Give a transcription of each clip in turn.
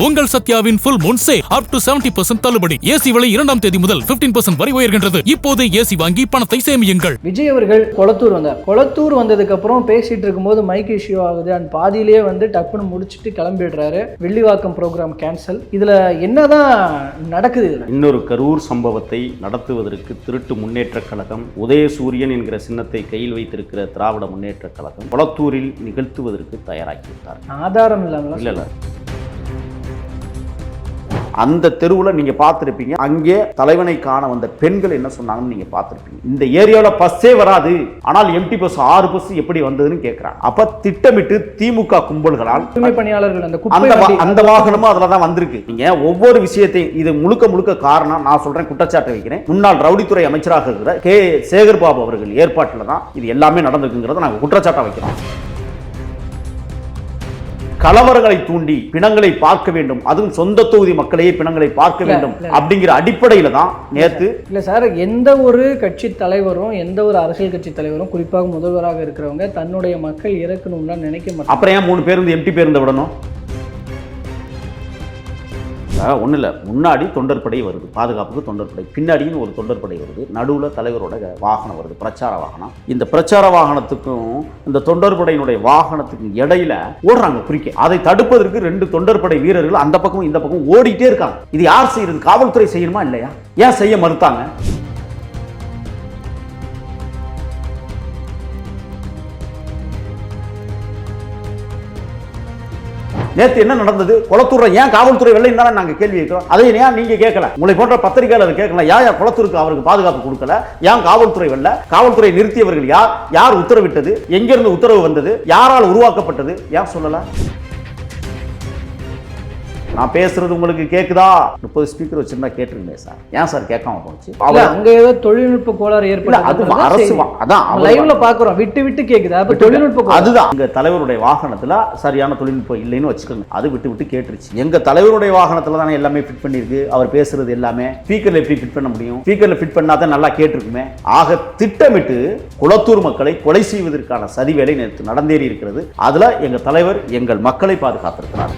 உங்கள் சத்யாவின் full moon sale up to 70% தள்ளுபடி. AC விலை 2ஆம் தேதி முதல் 15% வரை உயர்கின்றது. இப்போது ஏசி வாங்கி பணத்தை சேமியுங்கள். விஜய் அவர்கள் கொளத்தூர் வந்தார். கொளத்தூர் வந்ததுக்கு அப்புறம் பேசிட்டு இருக்கும்போது மைக் இஷ்யூ ஆகுது அண்ட் பாதியிலேயே டக்குன்னு முடிச்சுட்டு கிளம்பிடுறாரு. Vellivakkam program cancel. இதுல என்னதான் நடக்குது? இன்னொரு கரூர் சம்பவத்தை நடத்துவதற்கு திருட்டு முன்னேற்ற கழகம், உதயசூரியன் என்கிற சின்னத்தை கையில் வைத்திருக்கிற திராவிட முன்னேற்ற கழகம் கொளத்தூரில் நிகழ்த்துவதற்கு தயாராகிவிட்டார். ஆதாரம் இல்லாமல் இல்ல அந்த தெருவில் நீங்க பார்த்துருப்பீங்க. அங்கே தலைவனை காண வந்த பெண்கள் என்ன சொன்னாங்கன்னு நீங்க பார்த்துருப்பீங்க. இந்த ஏரியாவில் பஸ்ஸே வராது, ஆனால் எம்டி பஸ் 6 பஸ் எப்படி வந்ததுன்னு கேட்கிறாங்க. அப்ப திட்டமிட்டு திமுக கும்பல்களால் பணியாளர்கள் அந்த வாகனமும் அதுல தான் வந்திருக்கு. நீங்க ஒவ்வொரு விஷயத்தையும் இது முழுக்க காரணம் நான் சொல்றேன், குற்றச்சாட்டு வைக்கிறேன். முன்னாள் ரவுடித்துறை அமைச்சராக இருக்கிற கே சேகர்பாபு அவர்கள் ஏற்பாட்டில் தான் இது எல்லாமே நடந்திருக்குங்கிறத நாங்கள் குற்றச்சாட்டை வைக்கிறோம். கலவரங்களை தூண்டி பிணங்களை பார்க்க வேண்டும், அதுவும் சொந்த தொகுதி மக்களையே பிணங்களை பார்க்க வேண்டும் அப்படிங்கிற அடிப்படையில தான் நேத்து. இல்ல சார், எந்த ஒரு கட்சி தலைவரும் எந்த ஒரு அரசியல் கட்சி தலைவரும் குறிப்பாக முதல்வராக இருக்கிறவங்க தன்னுடைய மக்கள் இறக்கணும்னா நினைக்க மாட்டாங்க. அப்புறம் ஏன் 3 பேருந்து எம்டி பேருந்து விடணும்? ஒன்றும் இல்லை, முன்னாடி தொண்டற்படை வருது, பாதுகாப்புக்கு தொண்டற்படை, பின்னாடியும் ஒரு தொண்டற்படை வருது, நடுவில் தலைவரோட வாகனம் வருது, பிரச்சார வாகனம். இந்த பிரச்சார வாகனத்துக்கும் இந்த தொண்டற்படையினுடைய வாகனத்துக்கும் இடையில ஓடுறாங்க குறிக்க. அதை தடுப்பதற்கு 2 தொண்டற்படை வீரர்கள் அந்த பக்கம் இந்த பக்கம் ஓடிட்டே இருக்காங்க. இது யார் செய்யறது? காவல்துறை செய்யணுமா இல்லையா? ஏன் செய்ய மறுத்தாங்க? நேற்று என்ன நடந்தது? கொளத்தூர்ல ஏன் காவல்துறை வெள்ளைன்னு தானே நாங்கள் கேள்வி கேட்கிறோம். அதை ஏன் நீங்க கேட்கல? உங்களை போன்ற பத்திரிகையாளர் கேட்கலாம், ஏன் கொளத்தூருக்கு அவருக்கு பாதுகாப்பு கொடுக்கல? ஏன் காவல்துறை வெள்ள? காவல்துறை நிறுத்தியவர்கள் யார்? யார் உத்தரவிட்டது? எங்கிருந்து உத்தரவு வந்தது? யாரால் உருவாக்கப்பட்டது? ஏன் சொல்லல? நான் பேசுறது உங்களுக்கு கேக்குதா? 30 ஸ்பீக்கர் வச்சிருந்தா கேட்டுருங்க சார். ஏன் சார் கேட்காம போச்சு? அங்க ஏதோ தொழில்நுட்ப கோளாறு ஏற்பட்டு அது அரசு அதான் லைவ்ல பாக்குறோம், விட்டு கேக்குது. அப்ப தொழில்நுட்ப அதுதான் எங்க தலைவருடைய வாகனத்துல சரியான தொழில்நுட்பம் இல்லைன்னு வச்சுக்கோங்க, அது விட்டு கேட்டுருச்சு. எங்க தலைவருடைய வாகனத்துல தானே எல்லாமே ஃபிட் பண்ணிருக்கு. அவர் பேசுறது எல்லாமே ஸ்பீக்கர்ல எப்படி ஃபிட் பண்ண முடியும்? ஸ்பீக்கர்ல ஃபிட் பண்ணாதான் நல்லா கேட்டிருக்குமே. ஆக திட்டமிட்டு குளத்தூர் மக்களை கொலை செய்வதற்கான சதி வேலை நேற்று நடந்தேறி இருக்கிறது. அதுல எங்க தலைவர் எங்கள் மக்களை பாதுகாத்திருக்கிறார்.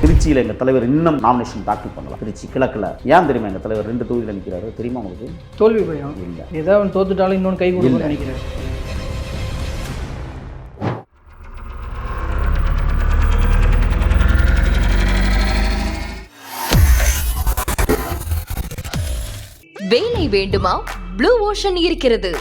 திருச்சியில் எங்கள் தலைவர் இன்னும் நாமினேஷன் தாக்கல் பண்ணலாம். திருச்சி கிழக்கில் ஏன் தெரியுமா எங்கள் தலைவர் 2 தொகுதியில் நிற்கிறாரு தெரியுமா உங்களுக்கு? தோல்வி பயம் இல்லை, ஏதாவது தோத்துட்டாலும் இன்னொன்று கை கொடுக்கணும்னு நினைக்கிறேன். வேலை வேண்டுமா? ப்ளூ ஓஷன் இருக்கிறது.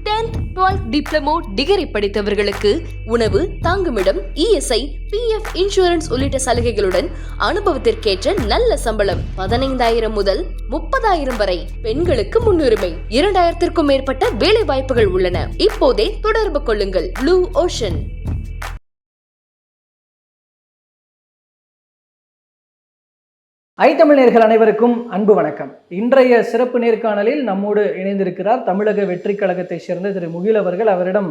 10th 12th டிப்ளமோ டிகிரி படித்தவர்களுக்கு உணவு, தங்குமிடம், இஎஸ்ஐ, பிஎஃப், இன்சூரன்ஸ் உள்ளிட்ட சலுகைகளுடன் அனுபவத்திற்கேற்ற நல்ல சம்பளம் 15,000 முதல் 30,000 வரை. பெண்களுக்கு முன்னுரிமை. 2,000க்கும் மேற்பட்ட வேலை வாய்ப்புகள் உள்ளன. இப்போதே தொடர்பு கொள்ளுங்கள். Blue ocean. தமிழ் நேயர்கள் அனைவருக்கும் அன்பு வணக்கம். இன்றைய சிறப்பு நேர்காணலில் நம்மோடு இணைந்திருக்கிறார் தமிழக வெற்றி கழகத்தை சேர்ந்த திரு முகில் அவர்கள். அவரிடம்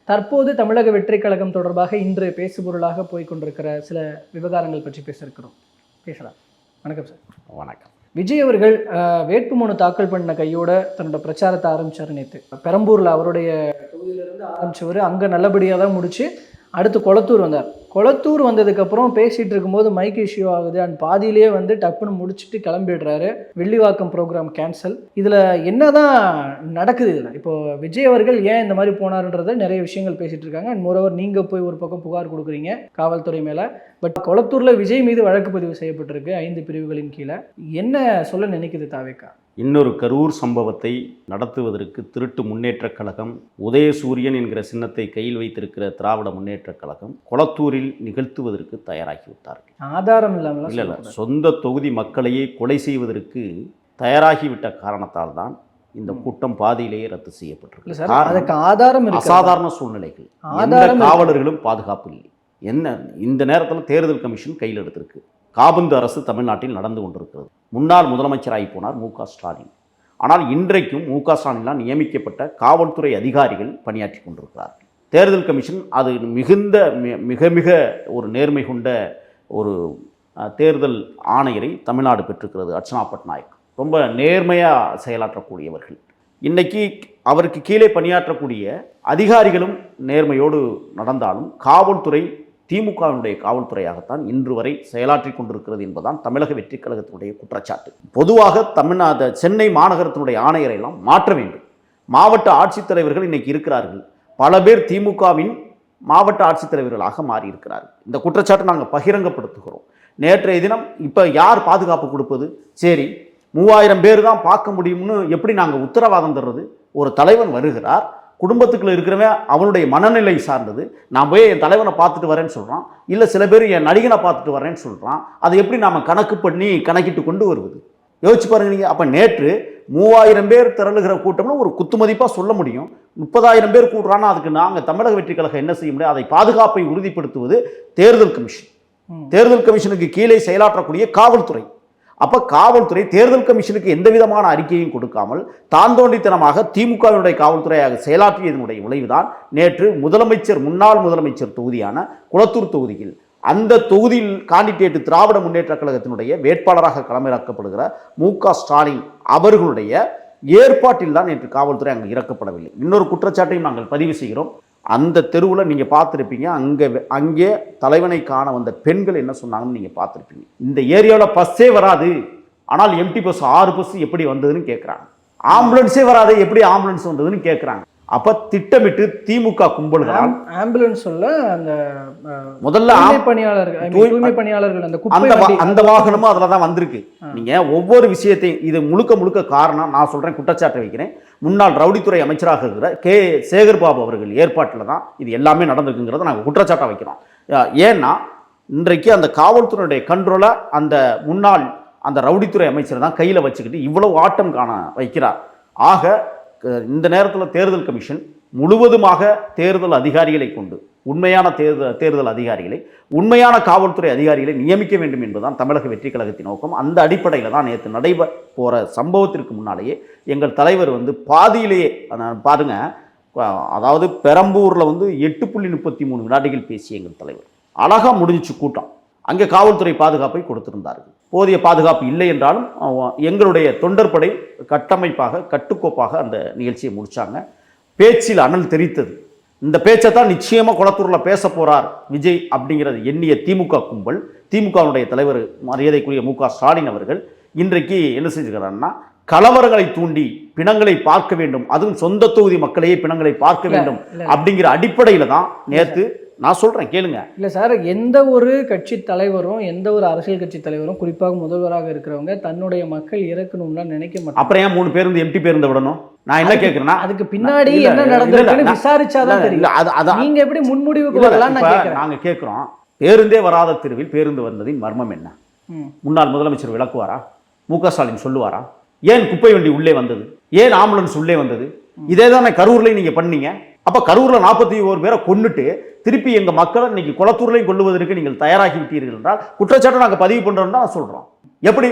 தற்போது தமிழக வெற்றி கழகம் தொடர்பாக இன்று பேசுபொருளாக போய்கொண்டிருக்கிற சில விவகாரங்கள் பற்றி பேசலாம். வணக்கம் சார். வணக்கம். விஜய் அவர்கள் வேட்புமனு தாக்கல் பண்ண கையோட தன்னோட பிரச்சாரத்தை ஆரம்பிச்சார். நேற்று பெரம்பூரில் அவருடைய தொகுதியிலிருந்து ஆரம்பிச்சவர் அங்கே நல்லபடியாக தான் முடிச்சு அடுத்து கொளத்தூர் வந்தார். கொளத்தூர் வந்ததுக்கப்புறம் பேசிகிட்டு இருக்கும்போது மைக் இஷ்யூ ஆகுது அண்ட் பாதியிலேயே டக்குன்னு முடிச்சுட்டு கிளம்பிடுறாரு. Vellivakkam program cancel. இதில் என்னதான் நடக்குது? இதில் இப்போது விஜய் அவர்கள் ஏன் இந்த மாதிரி போனார்ன்றதை நிறைய விஷயங்கள் பேசிகிட்டு இருக்காங்க. அண்ட் மோரோவர் நீங்கள் போய் ஒரு பக்கம் புகார் கொடுக்குறீங்க காவல்துறை மேலே. பட் கொளத்தூரில் விஜய் மீது வழக்கு பதிவு செய்யப்பட்டிருக்கு 5 பிரிவுகளின் கீழே. என்ன சொல்ல நினைக்குது தாவேக்கா? இன்னொரு கரூர் சம்பவத்தை நடத்துவதற்கு திருட்டு முன்னேற்ற கழகம், உதயசூரியன் என்கிற சின்னத்தை கையில் வைத்திருக்கிற திராவிட முன்னேற்ற கழகம் கொளத்தூரில் நிகழ்த்துவதற்கு தயாராகிவிட்டார்கள். ஆதாரம் இல்லாமல் இல்லை, சொந்த தொகுதி மக்களையே கொலை செய்வதற்கு தயாராகிவிட்ட காரணத்தால் தான் இந்த கூட்டம் பாதியிலேயே ரத்து செய்யப்பட்டிருக்கு. ஆதாரம் அசாதாரண சூழ்நிலைகள், காவலர்களும் பாதுகாப்பு இல்லை. என்ன இந்த நேரத்தில் தேர்தல் கமிஷன் கையில் எடுத்திருக்கு. காபந்து அரசு தமிழ்நாட்டில் நடந்து கொண்டிருக்கிறது. முன்னாள் முதலமைச்சராகி போனார் மு.க. ஸ்டாலின். ஆனால் இன்றைக்கும் மு.க. ஸ்டாலினால் நியமிக்கப்பட்ட காவல்துறை அதிகாரிகள் பணியாற்றி கொண்டிருக்கிறார்கள். தேர்தல் கமிஷன் அது மிக ஒரு நேர்மை கொண்ட ஒரு தேர்தல் ஆணையரை தமிழ்நாடு பெற்றிருக்கிறது. அர்ச்சனா பட்நாயக் ரொம்ப நேர்மையாக செயலாற்றக்கூடியவர்கள். இன்றைக்கி அவருக்கு கீழே பணியாற்றக்கூடிய அதிகாரிகளும் நேர்மையோடு நடந்தாலும் காவல்துறை திமுகவினுடைய காவல்துறையாகத்தான் இன்று வரை செயலாற்றி கொண்டிருக்கிறது என்பதுதான் தமிழக வெற்றி கழகத்தினுடைய குற்றச்சாட்டு. பொதுவாக சென்னை மாநகரத்தினுடைய ஆணையரை எல்லாம் மாற்ற வேண்டும். மாவட்ட ஆட்சித்தலைவர்கள் இன்னைக்கு இருக்கிறார்கள், பல பேர் திமுகவின் மாவட்ட ஆட்சித்தலைவர்களாக மாறி இருக்கிறார்கள். இந்த குற்றச்சாட்டை நாங்கள் பகிரங்கப்படுத்துகிறோம். நேற்றைய தினம் இப்போ யார் பாதுகாப்பு கொடுப்பது? சரி, 3000 பேர் தான் பார்க்க முடியும்னு எப்படி நாங்கள் உத்தரவாதம் தர்றது? ஒரு தலைவன் வருகிறார், குடும்பத்துக்குள்ள இருக்கிறவன் அவனுடைய மனநிலை சார்ந்தது. நான் போய் என் தலைவனை பார்த்துட்டு வரேன்னு சொல்கிறான், இல்லை சில பேர் என் நடிகனை பார்த்துட்டு வரேன்னு சொல்கிறான். அதை எப்படி நாம் கணக்கு பண்ணி கணக்கிட்டு கொண்டு வருவது? யோசிச்சு பாருங்க நீங்கள். அப்போ நேற்று 3000 பேர் திரளுகிற கூட்டம்னு ஒரு குத்துமதிப்பாக சொல்ல முடியும். 30,000 பேர் கூடுறான்னா அதுக்கு நாங்கள் தமிழக வெற்றி கழகம் என்ன செய்ய முடியும்? அதை பாதுகாப்பை உறுதிப்படுத்துவது தேர்தல் கமிஷன். தேர்தல் கமிஷனுக்கு கீழே செயலாற்றக்கூடிய காவல்துறை. அப்போ காவல்துறை தேர்தல் கமிஷனுக்கு எந்த விதமான அறிக்கையும் கொடுக்காமல் தாந்தோண்டித்தனமாக திமுகவினுடைய காவல்துறையாக செயலாற்றியதனுடைய விளைவுதான் நேற்று முன்னாள் முதலமைச்சர் தொகுதியான குளத்தூர் தொகுதியில் அந்த தொகுதியில் காண்டிடேட் திராவிட முன்னேற்ற கழகத்தினுடைய வேட்பாளராக களமிறக்கப்படுகிற ஸ்டாலின் அவர்களுடைய ஏற்பாட்டில் தான் நேற்று காவல்துறை அங்கே இறக்கப்படவில்லை. இன்னொரு குற்றச்சாட்டையும் நாங்கள் பதிவு செய்கிறோம். அந்த தெருவில் நீங்கள் பார்த்துருப்பீங்க, அங்கே தலைவனை காண வந்த பெண்கள் என்ன சொன்னாங்கன்னு நீங்கள் பார்த்துருப்பீங்க. இந்த ஏரியாவில் பஸ்ஸே வராது, ஆனால் எம்டி பஸ் 6 பஸ் எப்படி வந்ததுன்னு கேட்குறாங்க. ஆம்புலன்ஸே வராது, எப்படி ஆம்புலன்ஸ் வந்ததுன்னு கேட்குறாங்க. அப்ப திட்டமிட்டு திமுக கும்பல்கள் ஆம்புலன்ஸ் சொல்ல அந்த முதல்ல தூய்மை பணியாளர்கள் அந்த வாகனமும் அதுல தான் வந்திருக்கு. நீங்க ஒவ்வொரு விஷயத்தையும் இது முழுக்க காரணம் நான் சொல்றேன், குற்றச்சாட்டு வைக்கிறேன். முன்னாள் ரவுடித்துறை அமைச்சராக இருக்கிற கே சேகர்பாபு அவர்கள் ஏற்பாட்டில் தான் இது எல்லாமே நடந்திருக்குங்கிறத நாங்கள் குற்றச்சாட்டை வைக்கிறோம். ஏன்னா இன்றைக்கு அந்த காவல்துறையுடைய கண்ட்ரோலை முன்னாள் அந்த ரவுடித்துறை அமைச்சர் தான் கையில் வச்சுக்கிட்டு இவ்வளவு ஆட்டம் காண வைக்கிறார். ஆக இந்த நேரத்தில் தேர்தல் கமிஷன் முழுவதுமாக தேர்தல் அதிகாரிகளை கொண்டு உண்மையான தேர்தல் அதிகாரிகளை, உண்மையான காவல்துறை அதிகாரிகளை நியமிக்க வேண்டும் என்பதுதான் தமிழக வெற்றி கழகத்தின் நோக்கம். அந்த அடிப்படையில் தான் நேற்று நடைபெற போகிற சம்பவத்திற்கு முன்னாலேயே எங்கள் தலைவர் பாதியிலேயே பாருங்க, அதாவது பெரம்பூரில் 8.33 வினாடிகள் பேசிய எங்கள் தலைவர் அழகாக முடிஞ்சிச்சு கூட்டம். அங்கே காவல்துறை பாதுகாப்பை கொடுத்திருந்தார்கள். போதிய பாதுகாப்பு இல்லை என்றாலும் எங்களுடைய தொண்டர்படை கட்டுக்கோப்பாக அந்த நிகழ்ச்சியை முடித்தாங்க. பேச்சில் அனல் தெரித்தது. இந்த பேச்சை தான் நிச்சயமாக குளத்தூரில் பேச போகிறார் விஜய் அப்படிங்கிறது எண்ணிய திமுக கும்பல், திமுகவுடைய தலைவர் மரியாதைக்குரிய ஸ்டாலின் அவர்கள் இன்றைக்கு என்ன செஞ்சுக்கிறாருன்னா, கலவரங்களை தூண்டி பிணங்களை பார்க்க வேண்டும், அதுவும் சொந்த தொகுதி மக்களையே பிணங்களை பார்க்க வேண்டும் அப்படிங்கிற அடிப்படையில் தான் நேற்று நான் சொல்றேன் கேளுங்க. இல்ல சார், எந்த ஒரு கட்சி தலைவரும் எந்த ஒரு அரசியல் கட்சி தலைவரும் குறிப்பாக முதல்வராக இருக்கிறவங்க தன்னுடைய மக்கள் இறக்கணும்லாம் நினைக்க மாட்டாங்க. அப்புறம் ஏன் 3 பேருந்து எம்டி பேருந்து விடணும்? நான் என்ன கேட்கிறேன்னா, அதுக்கு பின்னாடி என்ன நடந்ததுன்னு விசாரிச்சாதான் தெரியும். நீங்க எப்படி முன்முடிவுக்கு வரலாம் நாங்க கேட்கிறோம். பேருந்தே வராத தெருவில் பேருந்து வந்ததின் மர்மம் என்ன? முன்னாள் முதலமைச்சர் விளக்குவாரா? ஸ்டாலின் சொல்லுவாரா? ஏன் குப்பை வண்டி உள்ளே வந்தது? ஏன் ஆம்புலன்ஸ் உள்ளே வந்தது? இதே தானே கரூர்லையும் நீங்க பண்ணீங்க. அப்ப கரூர்ல 41 பேரை கொன்னுட்டு திருப்பி எங்க மக்களை இன்னைக்கு குளத்தூர்லையும் கொள்ளுவதற்கு நீங்கள் தயாராகி விட்டீர்கள் என்றால் குற்றச்சாட்டை நாங்கள் பதிவு பண்றோம் தான் சொல்றோம். எப்படி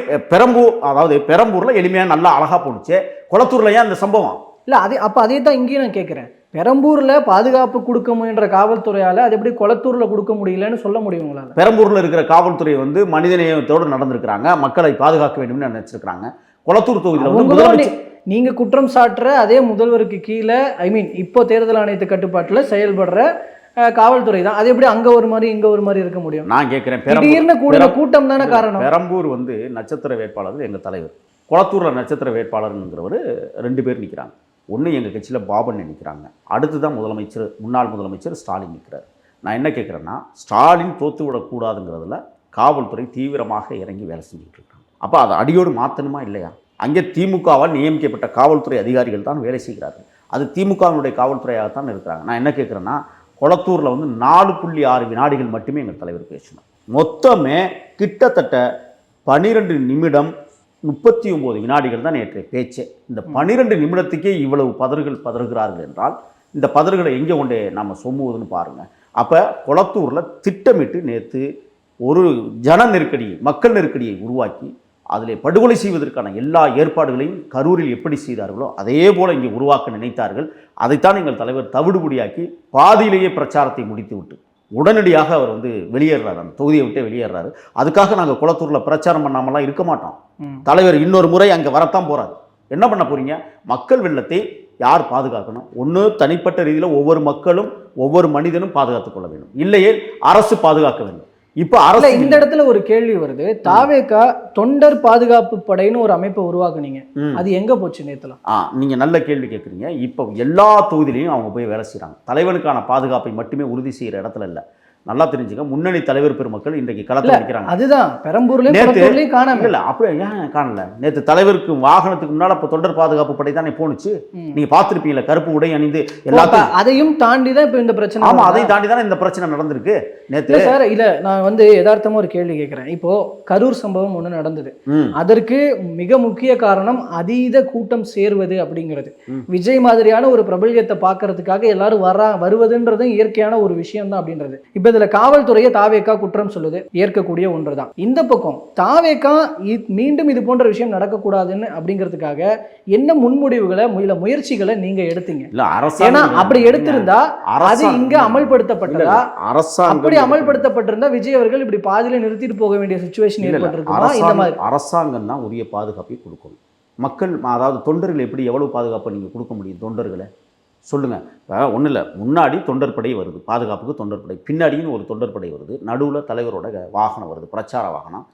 பெரம்பூர்ல எளிமையா நல்லா அழகா போனுச்சு, குளத்தூர்ல ஏன் அந்த சம்பவம் இல்ல? அதே தான் இங்கேயும் நான் கேட்கிறேன். பெரம்பூர்ல பாதுகாப்பு கொடுக்க முயன்ற காவல்துறையால அது எப்படி குளத்தூர்ல கொடுக்க முடியலன்னு சொல்ல முடியுங்களா? பெரம்பூர்ல இருக்கிற காவல்துறை மனிதநேயத்தோடு நடந்திருக்கிறாங்க, மக்களை பாதுகாக்க வேண்டும்னு நினைச்சிருக்காங்க. குளத்தூர் தொகுதியில் நீங்க குற்றம் சாட்டுற அதே முதல்வருக்கு கீழே இப்போ தேர்தல் ஆணையத்து கட்டுப்பாட்டில் செயல்படுற காவல்துறை தான். அது எப்படி அங்க ஒரு மாதிரி இங்க ஒரு மாதிரி இருக்க முடியும்? நான் கேட்கிறேன். கூட்டம் தானே காரணம். பெரம்பூர் நட்சத்திர வேட்பாளர் எங்க தலைவர், குளத்தூர்ல நட்சத்திர வேட்பாளர்ங்கிறவர் 2 பேர் நிற்கிறாங்க. ஒன்று எங்கள் கட்சியில் பாபன் நிற்கிறாங்க, அடுத்து தான் முன்னாள் முதலமைச்சர் ஸ்டாலின் நிற்கிறார். நான் என்ன கேட்குறேன்னா, ஸ்டாலின் தோத்து விடக்கூடாதுங்கிறதுல காவல்துறை தீவிரமாக இறங்கி வேலை செஞ்சுட்டு இருக்காங்க. அப்போ அதை அடியோடு மாற்றணுமா இல்லையா? அங்கே திமுகவால் நியமிக்கப்பட்ட காவல்துறை அதிகாரிகள் தான் வேலை செய்கிறார்கள். அது திமுகவினுடைய காவல்துறையாகத்தான் இருக்கிறாங்க. நான் என்ன கேட்குறேன்னா, குளத்தூரில் 4.6 வினாடிகள் மட்டுமே எங்கள் தலைவர் பேசணும். மொத்தமே கிட்டத்தட்ட 12 நிமிடம் 39 வினாடிகள் தான் நேற்றைய பேச்சு. இந்த 12 நிமிடத்துக்கே இவ்வளவு பதறுகிறார்கள் என்றால் இந்த பதறுகளை எங்கே கொண்டே நாம் சொம்முவதுன்னு பாருங்கள். அப்போ குளத்தூரில் திட்டமிட்டு நேற்று ஒரு மக்கள் நெருக்கடியை உருவாக்கி அதில் படுகொலை செய்வதற்கான எல்லா ஏற்பாடுகளையும் கரூரில் எப்படி செய்தார்களோ அதே போல் இங்கே உருவாக்க நினைத்தார்கள். அதைத்தான் எங்கள் தலைவர் தவிடுபடியாக்கி பாதியிலேயே பிரச்சாரத்தை முடித்துவிட்டு உடனடியாக அவர் வெளியேறாரு, அந்த தொகுதியை விட்டே வெளியேறாரு. அதுக்காக நாங்கள் குளத்தூரில் பிரச்சாரம் பண்ணாமலாம் இருக்க மாட்டோம். தலைவர் இன்னொரு முறை அங்கே வரத்தான் போகிறார். என்ன பண்ண போறீங்க? மக்கள் வெள்ளத்தை யார் பாதுகாக்கணும்? ஒன்று தனிப்பட்ட ரீதியில் ஒவ்வொரு மக்களும் ஒவ்வொரு மனிதனும் பாதுகாத்துக் கொள்ள வேண்டும், இல்லையே அரசு பாதுகாக்க வேண்டும். இப்ப இல்ல, அரசு இந்த இடத்துல ஒரு கேள்வி வருது. தாவேகா தொண்டர் பாதுகாப்பு படைன்னு ஒரு அமைப்பை உருவாக்குனீங்க, அது எங்க போச்சு நேத்துல? நீங்க நல்ல கேள்வி கேட்குறீங்க. இப்போ எல்லா தொகுதியிலையும் அவங்க போய் வேலை செய்கிறாங்க. தலைவனுக்கான பாதுகாப்பை மட்டுமே உறுதி செய்கிற இடத்துல இல்லை. நல்லா தெரிஞ்சுக்க, முன்னணி தலைவர் பெருமக்கள் இன்றைக்கு களத்தில் நிற்கிறாங்க. அதுதான் பெரம்பூர்லயும் காணாம. இல்ல அப்படியே ஏன் காணல? நேற்று தலைவருக்கு வாகனத்துக்கு முன்னால இப்போ தொண்டர் பாதுகாப்பு படை தானே போனுச்சு. நீங்க பார்த்துருப்பீங்களா, கருப்பு உடை அணிந்து எல்லாத்தையும். அதையும் தாண்டி தான் இப்போ இந்த பிரச்சனை. ஆமா, அதையும் தாண்டி தானே இந்த பிரச்சனை நடந்திருக்கு நேற்று. சார் இல்ல, நான் வந்து யதார்த்தமா ஒரு கேள்வி கேட்கிறேன். இப்போ கரூர் சம்பவம் ஒண்ணு நடந்தது. அதற்கு மிக முக்கிய காரணம் அதீத கூட்டம் சேர்வது அப்படிங்கிறது. விஜய் மாதிரியான ஒரு பிரபல்யத்தை பார்க்கறதுக்காக எல்லாரும் வருவதுன்றது இயற்கையான ஒரு விஷயம் தான் அப்படின்றது. இப்ப இதுல காவல்துறையை தாவேகா குற்றம் சொல்லுது, ஏற்கக்கூடிய ஒன்றுதான். இந்த பக்கம் தாவேகா மீண்டும் இது போன்ற விஷயம் நடக்கக்கூடாதுன்னு அப்படிங்கிறதுக்காக என்ன முன்முடிவுகளை முயற்சிகளை நீங்க எடுத்தீங்க? ஏன்னா அப்படி எடுத்திருந்தா அது இங்க அமல்படுத்தப்பட்டதா? அப்படி அமல்படுத்தப்பட்டிருந்தா விஜய் அவர்கள் இப்படி பாதியில நிறுத்திட்டு போக வேண்டிய சிச்சுவேஷன் ஏற்பட்டிருக்குமா? இந்த மாதிரி அரசாங்கம் தான் உரிய பாதுகாப்பை கொடுக்கணும். மக்கள், அதாவது தொண்டர்கள் எப்படி எவ்வளவு பாதுகாப்பை நீங்க கொடுக்க முடியும் தொண்டர்களை சொல்லுங்கள். இப்போ ஒன்றும் இல்லை, முன்னாடி தொண்டர் படை வருது, பாதுகாப்புக்கு தொண்டர் படை, பின்னாடின்னு ஒரு தொண்டர் படை வருது, நடுவில் தலைவரோட வாகனம் வருது, பிரச்சார வாகனம்.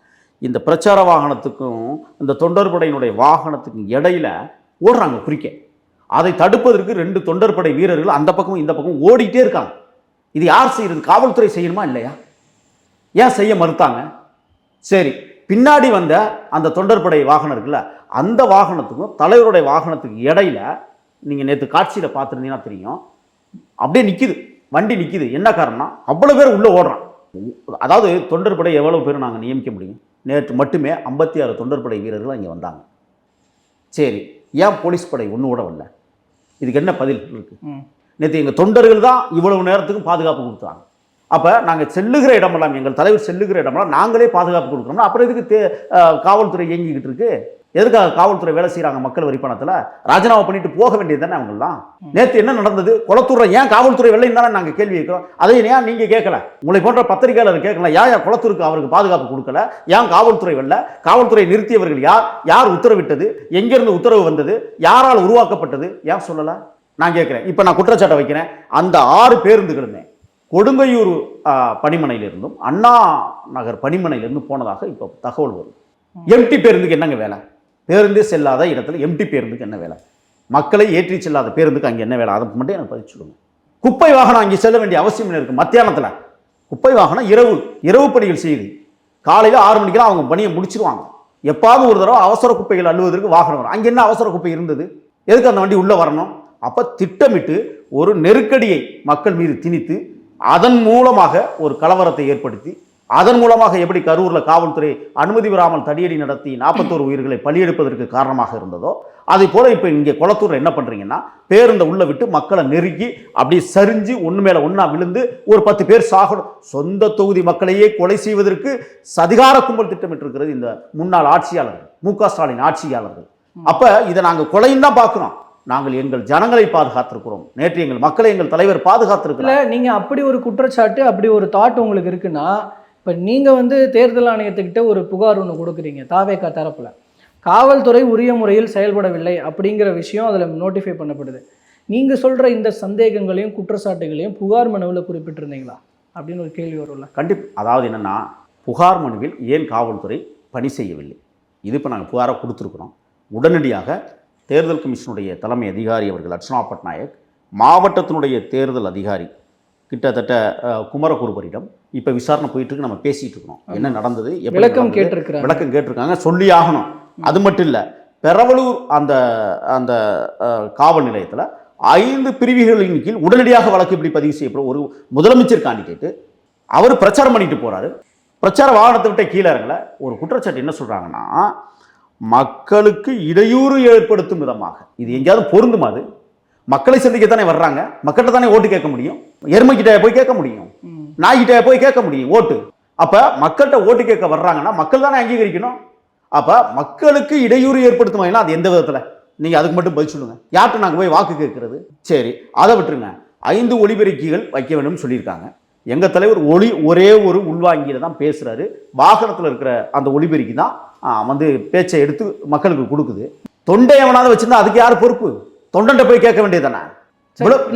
இந்த பிரச்சார வாகனத்துக்கும் இந்த தொண்டர் படையினுடைய வாகனத்துக்கும் இடையில ஓடுறாங்க குறிக்க. அதை தடுப்பதற்கு 2 தொண்டர் படை வீரர்கள் அந்த பக்கமும் இந்த பக்கமும் ஓடிட்டே இருக்காங்க. இது யார் செய்யறது? காவல்துறை செய்யணுமா இல்லையா? ஏன் செய்ய மறுத்தாங்க? சரி, பின்னாடி வந்த அந்த தொண்டர் படை வாகனம் இருக்குல்ல, அந்த வாகனத்துக்கும் தலைவருடைய வாகனத்துக்கு இடையில நீங்கள் நேற்று காட்சியில் பார்த்துருந்தீங்கன்னா தெரியும், அப்படியே நிற்கிது, வண்டி நிற்கிது. என்ன காரணம்னா அவ்வளோ பேர் உள்ளே ஓடுறான். அதாவது தொண்டர் படை எவ்வளோ பேர் நாங்கள் நியமிக்க முடியும்? நேற்று மட்டுமே 56 தொண்டர் படை வீரர்கள் இங்கே வந்தாங்க. சரி, ஏன் போலீஸ் படை ஒன்று கூட வரல? இதுக்கு என்ன பதில் இருக்கு? நேற்று எங்கள் தொண்டர்கள் தான் இவ்வளவு நேரத்துக்கும் பாதுகாப்பு கொடுத்தாங்க. அப்போ நாங்கள் செல்லுகிற இடமெல்லாம், எங்கள் தலைவர் செல்லுகிற இடமெல்லாம் நாங்களே பாதுகாப்பு கொடுக்குறோம்னா அப்புறம் எதுக்கு காவல்துறை இயங்கிக்கிட்டு இருக்கு? எதுக்காக காவல்துறை வேலை செய்கிறாங்க? மக்கள் வரி பணத்தில் ராஜினாமா பண்ணிட்டு போக வேண்டியது தானே அவங்களாம். நேற்று என்ன நடந்தது? குளத்தூர்ல ஏன் காவல்துறை வெள்ளைன்னு தானே நாங்கள் கேள்வி கேட்கிறோம். அதை ஏன் நீங்கள் கேட்கல? உங்களை போன்ற பத்திரிகையாளர் கேட்கல, ஏன் குளத்தூருக்கு அவருக்கு பாதுகாப்பு கொடுக்கல? ஏன் காவல்துறை வெள்ள? காவல்துறை நிறுத்தியவர்கள் யார்? யார் உத்தரவிட்டது? எங்கிருந்து உத்தரவு வந்தது? யாரால் உருவாக்கப்பட்டது? ஏன் சொல்லலை? நான் கேட்குறேன். இப்போ நான் குற்றச்சாட்டை வைக்கிறேன். அந்த 6 பேருந்துகளுமே கொடுங்கையூர் பணிமனையிலிருந்தும் அண்ணா நகர் பணிமனையிலிருந்து போனதாக இப்போ தகவல் வருது. எம்டி பேருந்துக்கு என்னங்க வேலை? பேருந்தே செல்லாத இடத்துல எம்டி பேருந்துக்கு என்ன வேலை? மக்களை ஏற்றி செல்லாத பேருந்துக்கு அங்கே என்ன வேலை? அதை மட்டும் எனக்கு பதில் சொல்லுங்க. குப்பை வாகனம் அங்கே செல்ல வேண்டிய அவசியம் இருக்கு. மத்தியானத்தில் குப்பை வாகனம் இரவு பணிகள் செய்யுது. காலையில் 6 மணிக்கெல்லாம் அவங்க பணியை முடிச்சிருவாங்க. எப்பாவது ஒரு தடவை அவசர குப்பைகள் அள்ளுவதற்கு வாகனம் வரும். அங்கே என்ன அவசர குப்பை இருந்தது? எதுக்கு அந்த வண்டி உள்ளே வரணும்? அப்போ திட்டமிட்டு ஒரு நெருக்கடியை மக்கள் மீது திணித்து அதன் மூலமாக ஒரு கலவரத்தை ஏற்படுத்தி, அதன் மூலமாக எப்படி கரூரில் காவல்துறை அனுமதி பெறாமல் தடியடி நடத்தி 41 உயிர்களை பலியெடுப்பதற்கு காரணமாக இருந்ததோ, அதே போல இப்போ இங்கே குளத்தூரில் என்ன பண்ணுறீங்கன்னா, பேருந்தை உள்ள விட்டு மக்களை நெருக்கி அப்படியே சரிஞ்சு ஒன்று மேலே ஒன்றா விழுந்து ஒரு 10 பேர் சாகணும். சொந்த தொகுதி மக்களையே கொலை செய்வதற்கு சதிகார கும்பல் திட்டமிட்டிருக்கிறது இந்த முன்னாள் ஆட்சியாளர்கள், மு.க. ஸ்டாலின் ஆட்சியாளர்கள். அப்போ இதை நாங்கள் கொலையும் தான் பார்க்குறோம். நாங்கள் எங்கள் ஜனங்களை பாதுகாத்திருக்கிறோம். நேற்று எங்கள் மக்களை எங்கள் தலைவர் பாதுகாத்திருக்கிறார். நீங்க அப்படி ஒரு குற்றச்சாட்டு, அப்படி ஒரு தாட் உங்களுக்கு இருக்குன்னா, இப்போ நீங்கள் வந்து தேர்தல் ஆணையத்துக்கிட்ட ஒரு புகார் ஒன்று கொடுக்குறீங்க தாவேகா தரப்பில், காவல்துறை உரிய முறையில் செயல்படவில்லை அப்படிங்கிற விஷயம் அதில் நோட்டிஃபை பண்ணப்படுது. நீங்கள் சொல்கிற இந்த சந்தேகங்களையும் குற்றச்சாட்டுகளையும் புகார் மனுவில் குறிப்பிட்டிருந்தீங்களா அப்படின்னு ஒரு கேள்வி வரும்ல. கண்டிப்பாக. அதாவது என்னென்னா, புகார் மனுவில் ஏன் காவல்துறை பணி செய்யவில்லை, இது இப்போ நாங்கள் புகாராக கொடுத்துருக்குறோம். உடனடியாக தேர்தல் கமிஷனுடைய தலைமை அதிகாரி அவர்கள் அர்ச்சனா பட்நாயக், மாவட்டத்தினுடைய தேர்தல் அதிகாரி கிட்டத்தட்ட குமரகுருபரிடம் இப்போ விசாரணை போயிட்டு இருக்கு. நம்ம பேசிட்டு இருக்கோம் என்ன நடந்தது, விளக்கம் கேட்டிருக்காங்க, சொல்லி ஆகணும். அது மட்டும் இல்லை, பெரவலூர் அந்த அந்த காவல் நிலையத்தில் 5 பிரிவுகளின் கீழ் உடனடியாக வழக்கு இப்படி பதிவு செய்யப்படும். ஒரு முதலமைச்சர் கேண்டிடேட்டு அவர் பிரச்சாரம் பண்ணிட்டு போறாரு, பிரச்சார வாகனத்தை விட்ட கீழே இறங்கல. ஒரு குற்றச்சாட்டு என்ன சொல்றாங்கன்னா, மக்களுக்கு இடையூறு ஏற்படுத்தும் விதமாக. இது எங்கேயாவது பொருந்துமா? அது மக்களை சந்திக்கத்தானே வர்றாங்க, மக்கள்கிட்ட தானே ஓட்டு கேட்க முடியும். எருமைக்கிட்ட போய் கேட்க முடியும், நாய்கிட்ட போய் கேட்க முடியும் ஓட்டு. அப்ப மக்கள்கிட்ட ஓட்டு கேட்க வர்றாங்கன்னா மக்கள் தானே அங்கீகரிக்கணும். அப்ப மக்களுக்கு இடையூறு ஏற்படுத்தும் வகையில் அது எந்த விதத்துல? நீங்க அதுக்கு மட்டும் பதில் சொல்லுங்க. யார்கிட்ட நாங்கள் போய் வாக்கு கேட்கறது? சரி, அதை விட்டுருங்க. 5 ஒலிபெருக்கிகள் வைக்க வேண்டும் சொல்லியிருக்காங்க. எங்க தலைவர் ஒரே ஒரு உள்வாங்கியில தான் பேசுறாரு. வாகனத்தில் இருக்கிற அந்த ஒலிபெருக்கி தான் வந்து பேச்சை எடுத்து மக்களுக்கு கொடுக்குது. தொண்டை எவனாவது வச்சிருந்தா அதுக்கு யார் பொறுப்பு? தொண்டன்ட்ட போய் கேட்க வேண்டியதானே.